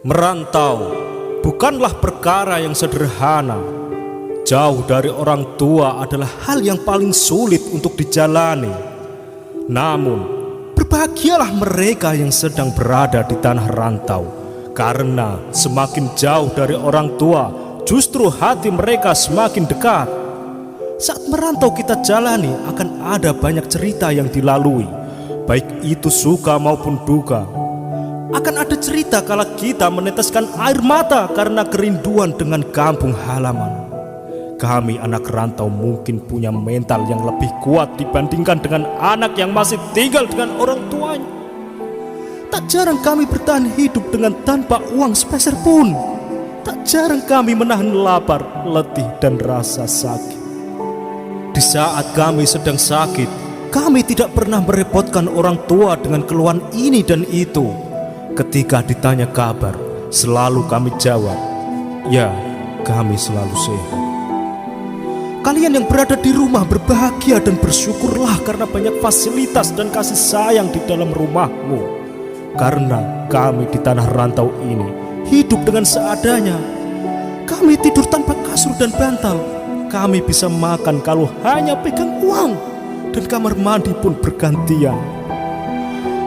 Merantau bukanlah perkara yang sederhana. Jauh dari orang tua adalah hal yang paling sulit untuk dijalani. Namun, berbahagialah mereka yang sedang berada di tanah rantau, karena semakin jauh dari orang tua, justru hati mereka semakin dekat. Saat merantau kita jalani akan ada banyak cerita yang dilalui, baik itu suka maupun duka. Akan ada cerita kala kita meneteskan air mata karena kerinduan dengan kampung halaman. Kami anak rantau mungkin punya mental yang lebih kuat dibandingkan dengan anak yang masih tinggal dengan orang tuanya. Tak jarang kami bertahan hidup dengan tanpa uang sepeser pun. Tak jarang kami menahan lapar, letih, dan rasa sakit. Di saat kami sedang sakit, kami tidak pernah merepotkan orang tua dengan keluhan ini dan itu. Ketika ditanya kabar, selalu kami jawab, "Ya, kami selalu sehat." Kalian yang berada di rumah berbahagia dan bersyukurlah karena banyak fasilitas dan kasih sayang di dalam rumahmu. Karena kami di tanah rantau ini hidup dengan seadanya. Kami tidur tanpa kasur dan bantal. Kami bisa makan kalau hanya pegang uang, dan kamar mandi pun bergantian.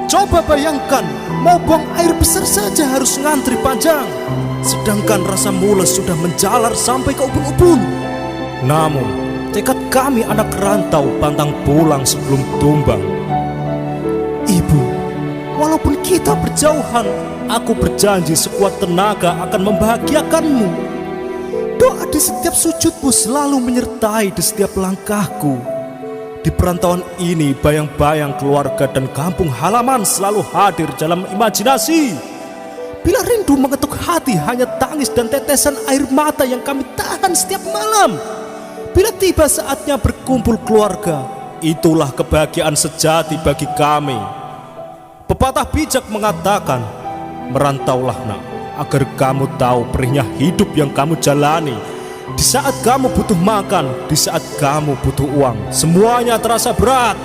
Coba bayangkan, mau buang air besar saja harus ngantri panjang, sedangkan rasa mules sudah menjalar sampai ke ubun-ubun. Namun, tekad kami anak rantau pantang pulang sebelum tumbang. Ibu, walaupun kita berjauhan, aku berjanji sekuat tenaga akan membahagiakanmu. Doa di setiap sujudmu selalu menyertai di setiap langkahku. Di perantauan ini, bayang-bayang keluarga dan kampung halaman selalu hadir dalam imajinasi. Bila rindu mengetuk hati, hanya tangis dan tetesan air mata yang kami tahan setiap malam. Bila tiba saatnya berkumpul keluarga, itulah kebahagiaan sejati bagi kami. Pepatah bijak mengatakan, merantaulah nak, agar kamu tahu perihnya hidup yang kamu jalani. Di saat kamu butuh makan, di saat kamu butuh uang, semuanya terasa berat.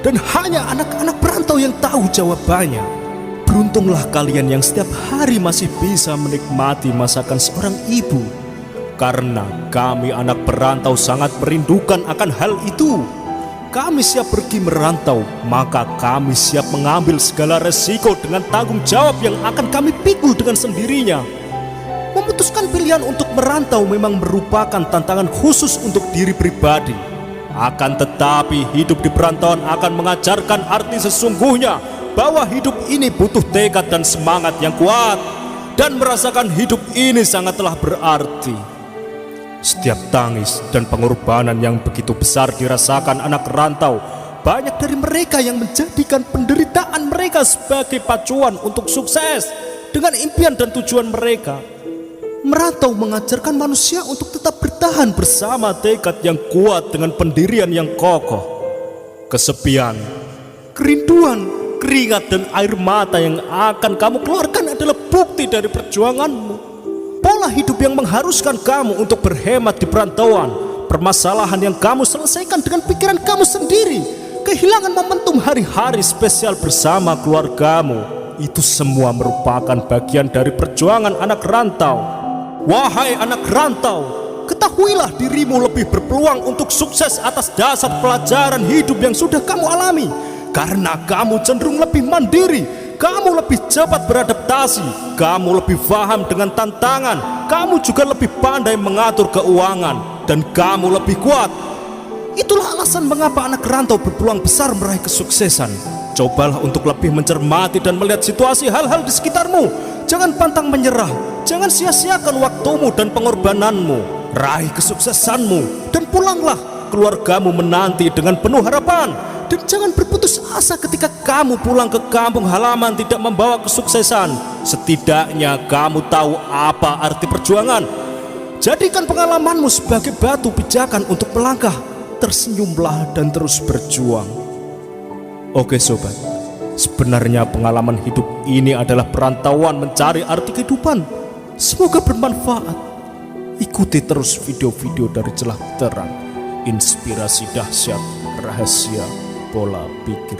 Dan hanya anak-anak perantau yang tahu jawabannya. Beruntunglah kalian yang setiap hari masih bisa menikmati masakan seorang ibu. Karena kami anak perantau sangat merindukan akan hal itu. Kami siap pergi merantau, maka kami siap mengambil segala resiko dengan tanggung jawab yang akan kami pikul dengan sendirinya. Memutuskan pilihan untuk merantau memang merupakan tantangan khusus untuk diri pribadi. Akan tetapi hidup di perantauan akan mengajarkan arti sesungguhnya bahwa hidup ini butuh tekad dan semangat yang kuat. Dan merasakan hidup ini sangatlah berarti. Setiap tangis dan pengorbanan yang begitu besar dirasakan anak rantau. Banyak dari mereka yang menjadikan penderitaan mereka sebagai pacuan untuk sukses dengan impian dan tujuan mereka. Merantau mengajarkan manusia untuk tetap bertahan bersama tekad yang kuat dengan pendirian yang kokoh. Kesepian, kerinduan, keringat, dan air mata yang akan kamu keluarkan adalah bukti dari perjuanganmu. Pola hidup yang mengharuskan kamu untuk berhemat di perantauan, permasalahan yang kamu selesaikan dengan pikiran kamu sendiri, kehilangan momentum hari-hari spesial bersama keluargamu, itu semua merupakan bagian dari perjuangan anak rantau. Wahai anak rantau, ketahuilah dirimu lebih berpeluang untuk sukses atas dasar pelajaran hidup yang sudah kamu alami. Karena kamu cenderung lebih mandiri, kamu lebih cepat beradaptasi, kamu lebih paham dengan tantangan, kamu juga lebih pandai mengatur keuangan, dan kamu lebih kuat. Itulah alasan mengapa anak rantau berpeluang besar meraih kesuksesan. Cobalah untuk lebih mencermati dan melihat situasi hal-hal di sekitarmu. Jangan pantang menyerah, jangan sia-siakan waktumu dan pengorbananmu. Raih kesuksesanmu dan pulanglah. Keluargamu menanti dengan penuh harapan. Dan jangan berputus asa ketika kamu pulang ke kampung halaman tidak membawa kesuksesan. Setidaknya kamu tahu apa arti perjuangan. Jadikan pengalamanmu sebagai batu pijakan untuk melangkah. Tersenyumlah dan terus berjuang. Oke sobat, sebenarnya pengalaman hidup ini adalah perantauan mencari arti kehidupan. Semoga bermanfaat. Ikuti terus video-video dari Celah Terang, inspirasi dahsyat, rahasia, pola pikir.